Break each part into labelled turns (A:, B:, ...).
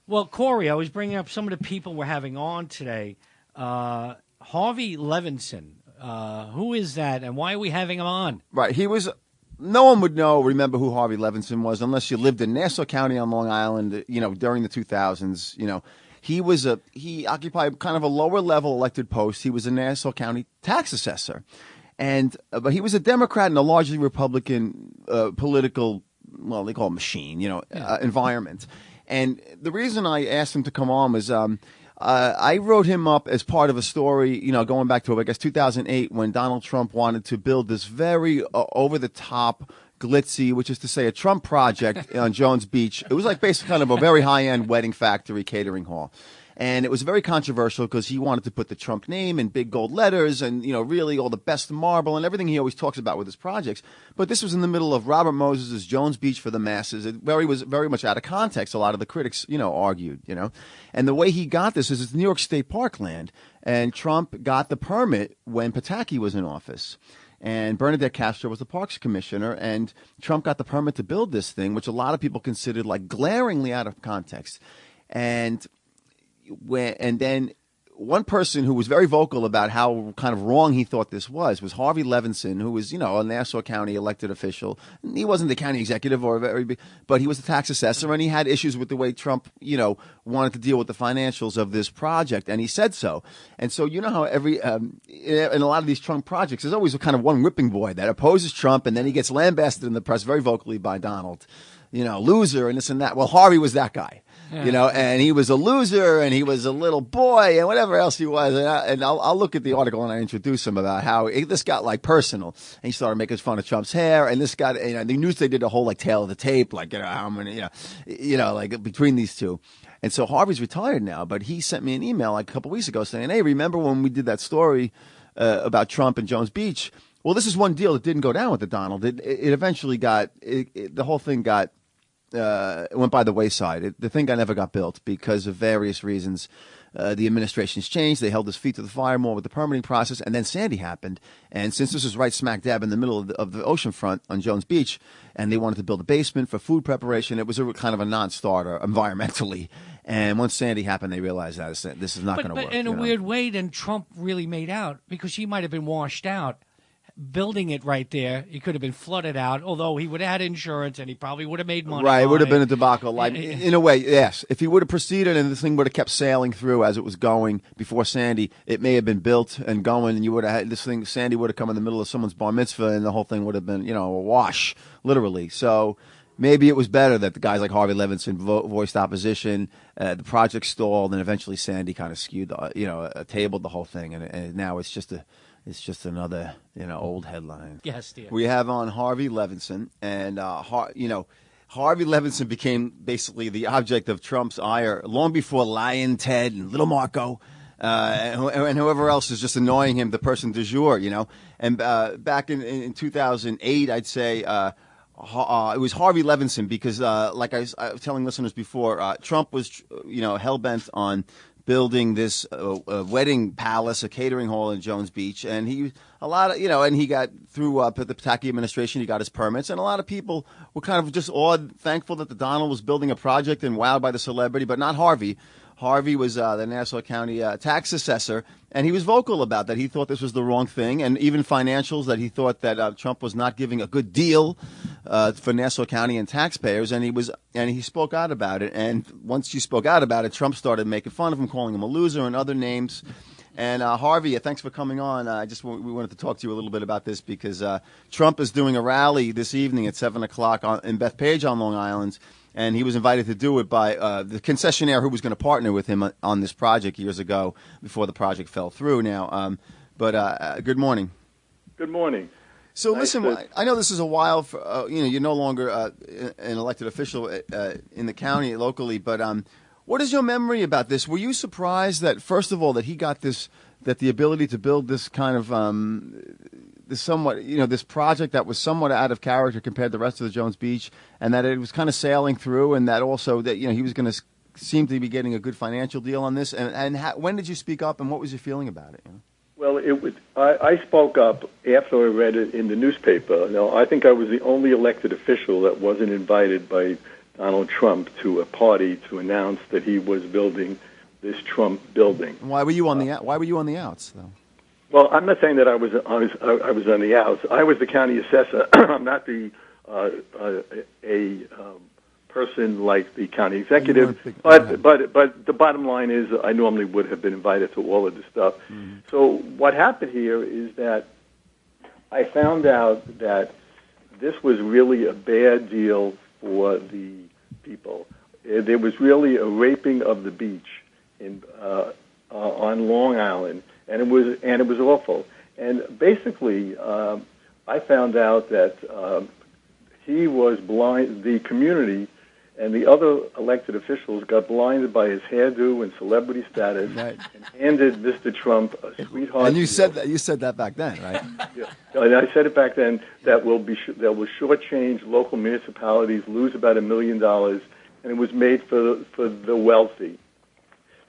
A: Well, Corey, I was bringing up some of the people we're having on today. Harvey Levinson. Who is that, and why are we having him on?
B: Right. He was. No one would remember who Harvey Levinson was unless you lived in Nassau County on Long Island, during the 2000s. He occupied kind of a lower level elected post. He was a Nassau County tax assessor. But he was a Democrat in a largely Republican political, well, they call it machine, environment. And the reason I asked him to come on was I wrote him up as part of a story, going back to, I guess, 2008 when Donald Trump wanted to build this very over-the-top, glitzy, which is to say a Trump project on Jones Beach. It was like basically kind of a very high-end wedding factory catering hall. And it was very controversial because he wanted to put the Trump name in big gold letters and, really all the best marble and everything he always talks about with his projects. But this was in the middle of Robert Moses' Jones Beach for the masses. It was very much out of context. A lot of the critics, argued, And the way he got this is it's New York State parkland. And Trump got the permit when Pataki was in office. And Bernadette Castro was the parks commissioner, and Trump got the permit to build this thing, which a lot of people considered like glaringly out of context. And then one person who was very vocal about how kind of wrong he thought this was Harvey Levinson, who was, a Nassau County elected official. He wasn't the county executive but he was the tax assessor, and he had issues with the way Trump, wanted to deal with the financials of this project, and he said so. And so how in a lot of these Trump projects, there's always a kind of one whipping boy that opposes Trump, and then he gets lambasted in the press very vocally by Donald, loser and this and that. Well, Harvey was that guy.
A: Yeah.
B: And he was a loser, and he was a little boy, and whatever else he was. And I'll look at the article and I introduce him about how this got like personal. And he started making fun of Trump's hair, and this got, the news, they did a whole like tail of the tape, like, how many, like between these two. And so Harvey's retired now, but he sent me an email like a couple weeks ago saying, hey, remember when we did that story about Trump and Jones Beach? Well, this is one deal that didn't go down with the Donald. It eventually the whole thing got, it went by the wayside. The thing never got built because of various reasons. The administration's changed. They held his feet to the fire more with the permitting process. And then Sandy happened. And since this was right smack dab in the middle of the ocean front on Jones Beach, and they wanted to build a basement for food preparation, it was kind of a non-starter environmentally. And once Sandy happened, they realized that this is not going to work.
A: But in a weird way, then Trump really made out because he might have been washed out. Building it right there, he could have been flooded out, although he would have had insurance and he probably would have made money.
B: Right, it would have been a debacle. Like, in a way, yes. If he would have proceeded and this thing would have kept sailing through as it was going before Sandy, it may have been built and going, and you would have had this thing, Sandy would have come in the middle of someone's bar mitzvah, and the whole thing would have been, a wash, literally. So maybe it was better that the guys like Harvey Levinson voiced opposition, the project stalled, and eventually Sandy kind of skewed, tabled the whole thing, and now it's just another, old headline.
A: Yes, dear.
B: We have on Harvey Levinson, and Harvey Levinson became basically the object of Trump's ire long before Lion Ted and Little Marco, and whoever else is just annoying him, the person du jour, And back in 2008, I'd say it was Harvey Levinson because, like I was telling listeners before, Trump was, hell-bent on building this wedding palace, a catering hall in Jones Beach, and he got through the Pataki administration, he got his permits, and a lot of people were kind of just awed, thankful that the Donald was building a project and wowed by the celebrity, but not Harvey. Harvey was the Nassau County tax assessor, and he was vocal about that. He thought this was the wrong thing, and even financials, that he thought that Trump was not giving a good deal for Nassau County and taxpayers, and he spoke out about it. And once he spoke out about it, Trump started making fun of him, calling him a loser and other names. And Harvey, thanks for coming on. We wanted to talk to you a little bit about this because Trump is doing a rally this evening at 7 o'clock in Bethpage on Long Island. And he was invited to do it by the concessionaire who was going to partner with him on this project years ago before the project fell through now. Good morning.
C: Good morning.
B: So listen, I know this is a while for, you're no longer an elected official in the county locally, but what is your memory about this? Were you surprised that, first of all, that he got that the ability to build this kind of this project that was somewhat out of character compared to the rest of the Jones Beach, and that it was kind of sailing through, and that also that he was going to seem to be getting a good financial deal on this? And when did you speak up, and what was your feeling about it?
C: Well, I spoke up after I read it in the newspaper. Now, I think I was the only elected official that wasn't invited by Donald Trump to a party to announce that he was building this Trump building.
B: Why were you on the outs though?
C: Well, I'm not saying that I was on the outs. I was the county assessor. I'm not the a person like the county executive. But the bottom line is, I normally would have been invited to all of this stuff. Mm-hmm. So what happened here is that I found out that this was really a bad deal for the people. There was really a raping of the beach on Long Island, and it was awful. And basically, I found out that he was blind. The community and the other elected officials got blinded by his hairdo and celebrity status, right, and handed Mr. Trump a sweetheart.
B: And you said that back then, right?
C: Yeah, and I said it back then. That will shortchange local municipalities, lose about $1 million, and it was made for the wealthy.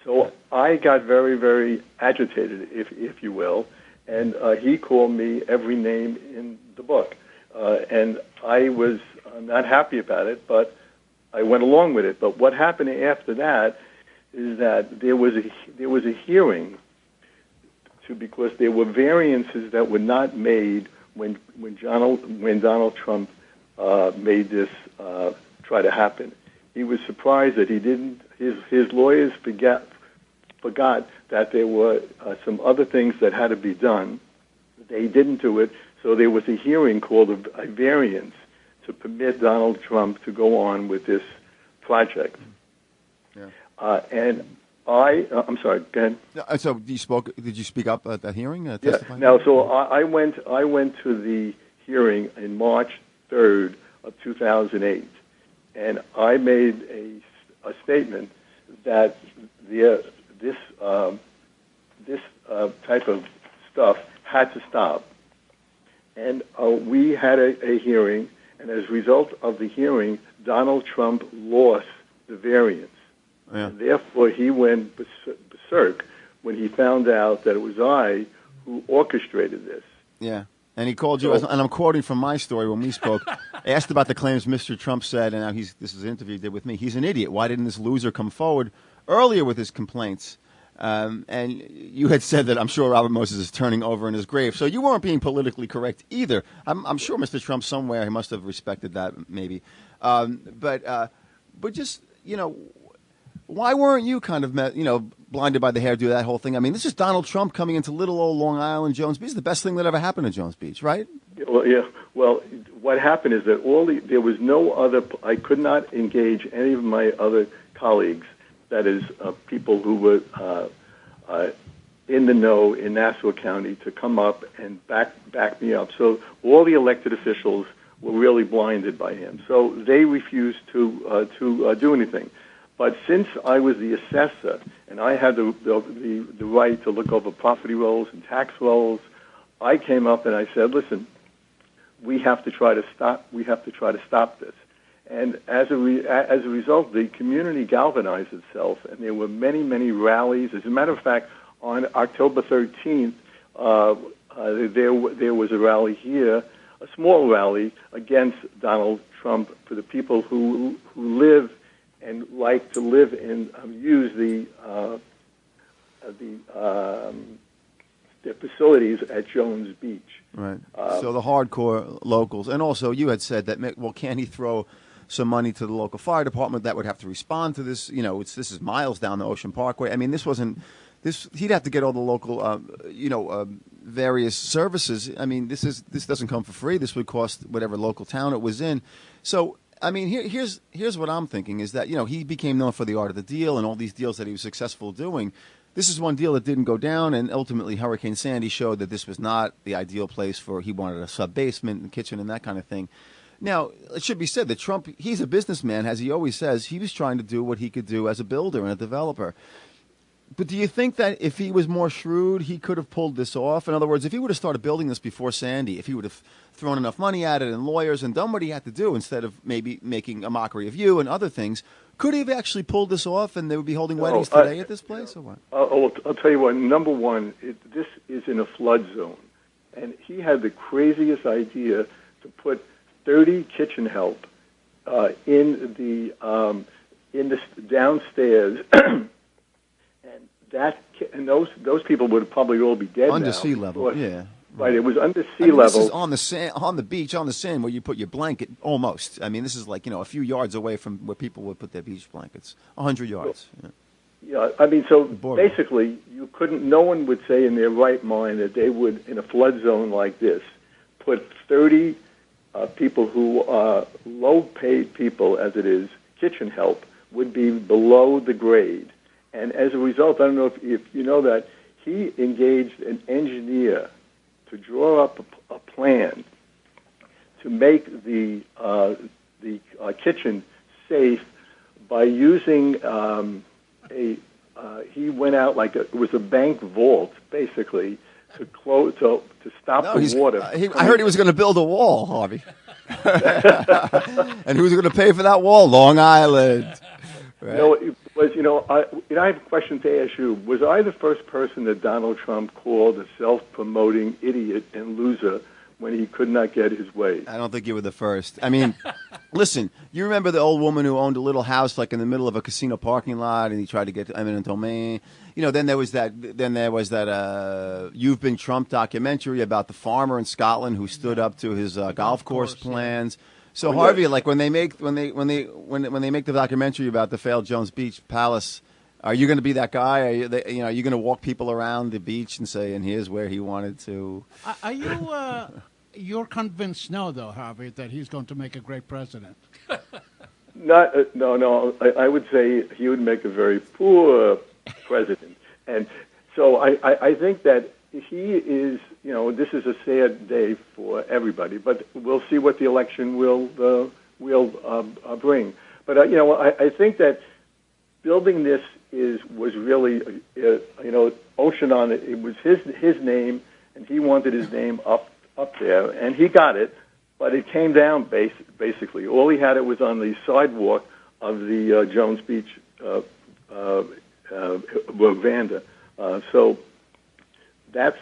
C: So I got very, very agitated, if you will, and he called me every name in the book, and I was not happy about it, but I went along with it. But what happened after that is that there was a hearing because there were variances that were not made when Donald Trump made this try to happen. He was surprised that he didn't. His lawyers forgot that there were some other things that had to be done. They didn't do it, so there was a hearing called a variance to permit Donald Trump to go on with this project. Yeah. And I'm sorry. Go ahead.
B: So did you speak up at that hearing?
C: Yeah. Now, so I went to the hearing in March 3rd of 2008, and I made a statement that this type of stuff had to stop. And we had a hearing, and as a result of the hearing, Donald Trump lost the variance. Yeah. And therefore, he went berserk when he found out that it was I who orchestrated this.
B: Yeah. And he called you, and I'm quoting from my story when we spoke, asked about the claims Mr. Trump said, and now this is an interview he did with me, he's an idiot. Why didn't this loser come forward earlier with his complaints? And you had said that I'm sure Robert Moses is turning over in his grave. So you weren't being politically correct either. I'm sure Mr. Trump somewhere, he must have respected that maybe. But just, why weren't you kind of, blinded by the hairdo, that whole thing? I mean, this is Donald Trump coming into little old Long Island, Jones Beach. It's the best thing that ever happened to Jones Beach, right?
C: Well, yeah. Well, what happened is that there was no other. I could not engage any of my other colleagues. That is, people who were in the know in Nassau County to come up and back me up. So all the elected officials were really blinded by him. So they refused to do anything. But since I was the assessor and I had the right to look over property rolls and tax rolls, I came up and I said, "Listen, we have to try to stop. We have to try to stop this." And as a result, the community galvanized itself, and there were many, many rallies. As a matter of fact, on October 13th, there was a rally here, a small rally against Donald Trump for the people who live and like to live and use the facilities at Jones Beach.
B: Right. So the hardcore locals, and also you had said that, well, can he throw some money to the local fire department that would have to respond to this? This is miles down the Ocean Parkway. I mean, he'd have to get all the local, various services. I mean, this doesn't come for free. This would cost whatever local town it was in. So, I mean, here's what I'm thinking is that, he became known for the art of the deal and all these deals that he was successful doing. This is one deal that didn't go down, and ultimately Hurricane Sandy showed that this was not the ideal place he wanted a sub-basement and kitchen and that kind of thing. Now, it should be said that Trump, he's a businessman, as he always says. He was trying to do what he could do as a builder and a developer. But do you think that if he was more shrewd, he could have pulled this off? In other words, if he would have started building this before Sandy, if he would have thrown enough money at it and lawyers and done what he had to do instead of maybe making a mockery of you and other things, could he have actually pulled this off and they would be holding weddings today at this place or what?
C: I'll tell you what. Number one, this is in a flood zone. And he had the craziest idea to put 30 kitchen help in the downstairs, and those people would probably all be dead
B: under
C: now.
B: sea level. Yeah.
C: Right, it was under sea
B: This
C: level.
B: is on the sand, on the beach, on the sand where you put your blanket. Almost. I mean, this is like a few yards away from where people would put their beach blankets. 100 yards. Yeah.
C: Yeah, I mean, so basically, you couldn't. No one would say in their right mind that they would, in a flood zone like this, put 30 people who are low-paid people, as it is, kitchen help, would be below the grade. And as a result, I don't know if you know that, he engaged an engineer to draw up a plan to make the kitchen safe by using he went out like it was a bank vault, basically, to stop the water.
B: I heard he was going to build a wall, Harvey. And who's going to pay for that wall? Long Island. Right?
C: It was, I have a question to ask you. Was I the first person that Donald Trump called a self-promoting idiot and loser when he could not get his way?
B: I don't think you were the first. I mean, listen, you remember the old woman who owned a little house like in the middle of a casino parking lot, and he tried to get eminent domain. Then there was that. You've Been Trump documentary about the farmer in Scotland who stood up to his golf course plans. So Harvey, like when they make the documentary about the failed Jones Beach Palace, are you going to be that guy? Are you going to walk people around the beach and say, and here's where he wanted to?
D: Are you? You're convinced now, though, Harvey, that he's going to make a great president?
C: No. I would say he would make a very poor president, and so I think that he is. This is a sad day for everybody, but we'll see what the election will bring. But I think that building this was really Ocean on it. It was his name, and he wanted his name up there, and he got it. But it came down basically. All he had it was on the sidewalk of the Jones Beach Vanda. So that's,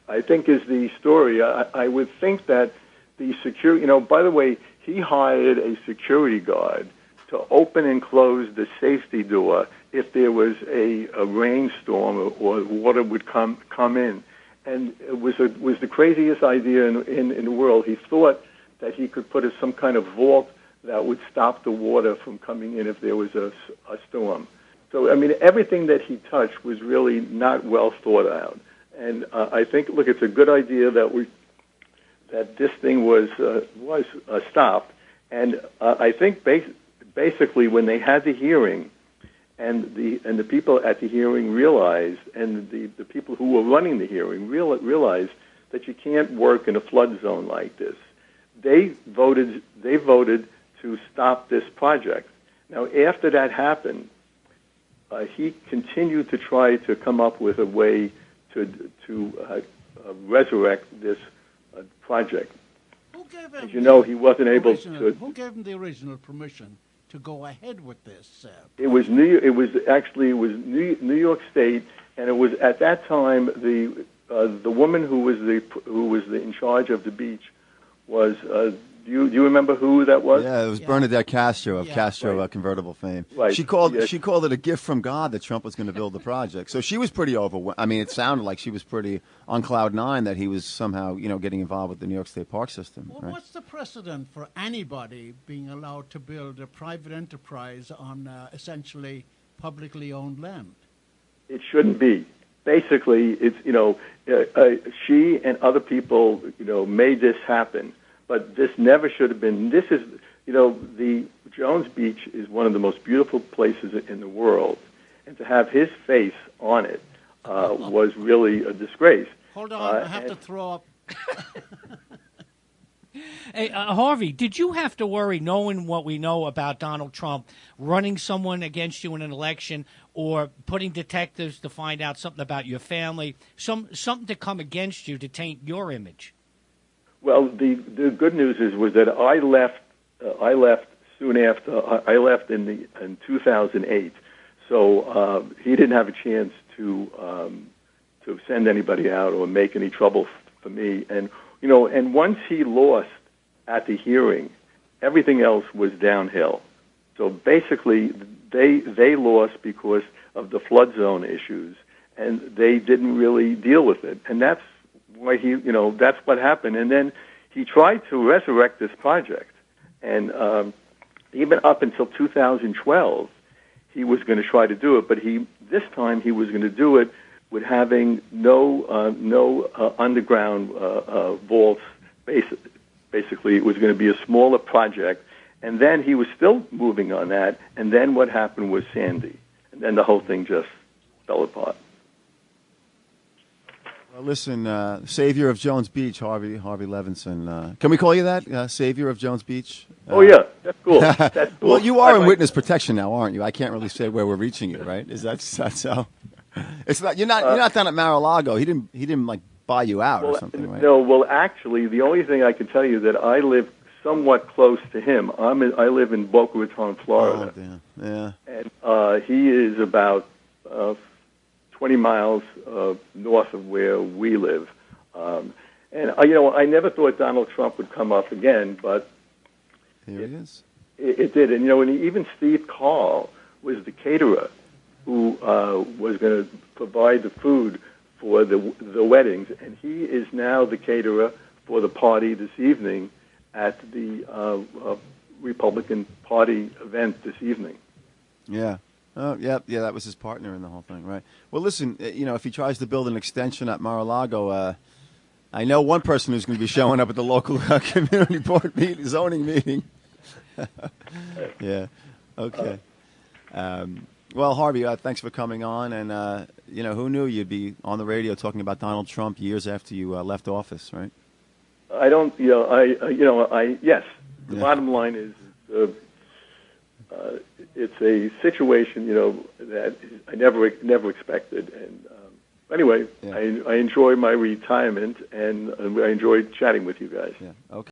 C: I think, is the story. I would think that the security, by the way, he hired a security guard to open and close the safety door if there was a rainstorm or water would come in. And it was the craziest idea in the world. He thought that he could put some kind of vault that would stop the water from coming in if there was a storm. So, I mean, everything that he touched was really not well thought out. And I think, look, it's a good idea that this thing was stopped. And I think basically when they had the hearing, and the people at the hearing realized, and the people who were running the hearing realized that you can't work in a flood zone like this. They voted to stop this project. Now, after that happened, he continued to try to come up with a way to resurrect this project.
D: Who gave him?
C: As you know, he wasn't able to.
D: Who gave him the original permission to go ahead with this?
C: It was New York State, and it was at that time the woman who was in charge of the beach was. Do you remember who that was?
B: Yeah, it was Bernadette Castro of Castro Convertible fame.
C: Right.
B: She called it a gift from God that Trump was going to build the project. So she was pretty overwhelmed. I mean, it sounded like she was pretty on cloud nine that he was somehow getting involved with the New York State Park System.
D: Well,
B: right?
D: What's the precedent for anybody being allowed to build a private enterprise on essentially publicly owned land?
C: It shouldn't be. Basically, it's she and other people made this happen. But this never should have been. This is, the Jones Beach is one of the most beautiful places in the world, and to have his face on it was really a disgrace.
D: Hold on, I have to throw up.
A: Hey, Harvey, did you have to worry, knowing what we know about Donald Trump, running someone against you in an election or putting detectives to find out something about your family, something to come against you to taint your image?
C: Well, the good news was that I left soon after. I left in 2008, so he didn't have a chance to send anybody out or make any trouble for me. And and once he lost at the hearing, everything else was downhill. So basically, they lost because of the flood zone issues, and they didn't really deal with it. And that's why that's what happened. And then he tried to resurrect this project, and even up until 2012, he was going to try to do it. But this time he was going to do it with having no underground vaults. Basically, it was going to be a smaller project. And then he was still moving on that. And then what happened was Sandy, and then the whole thing just fell apart.
B: Well, listen, Savior of Jones Beach, Harvey Levinson. Can we call you that, Savior of Jones Beach?
C: Oh yeah, that's cool. That's cool.
B: Well, you are in witness protection now, aren't you? I can't really say where we're reaching you, right? That's so? It's not. You're not down at Mar-a-Lago. He didn't like buy you out or something, right?
C: No. Well, actually, the only thing I can tell you that I live somewhat close to him. I live in Boca Raton, Florida.
B: Oh, damn. Yeah.
C: And he is about 20 miles north of where we live. And I never thought Donald Trump would come up again, but
B: here it is.
C: It did. And and even Steve Carl was the caterer who was going to provide the food for the weddings, and he is now the caterer for the party this evening at the Republican Party event this evening.
B: Yeah. Oh, yeah. That was his partner in the whole thing, right? Well, listen, if he tries to build an extension at Mar-a-Lago, I know one person who's going to be showing up at the local community board zoning meeting. Yeah. Okay. Well, Harvey, thanks for coming on, and who knew you'd be on the radio talking about Donald Trump years after you left office, right?
C: I don't, yes. The bottom line is, it's a situation, that I never expected. And anyway, I enjoy my retirement, and I enjoyed chatting with you guys.
B: Yeah. Okay.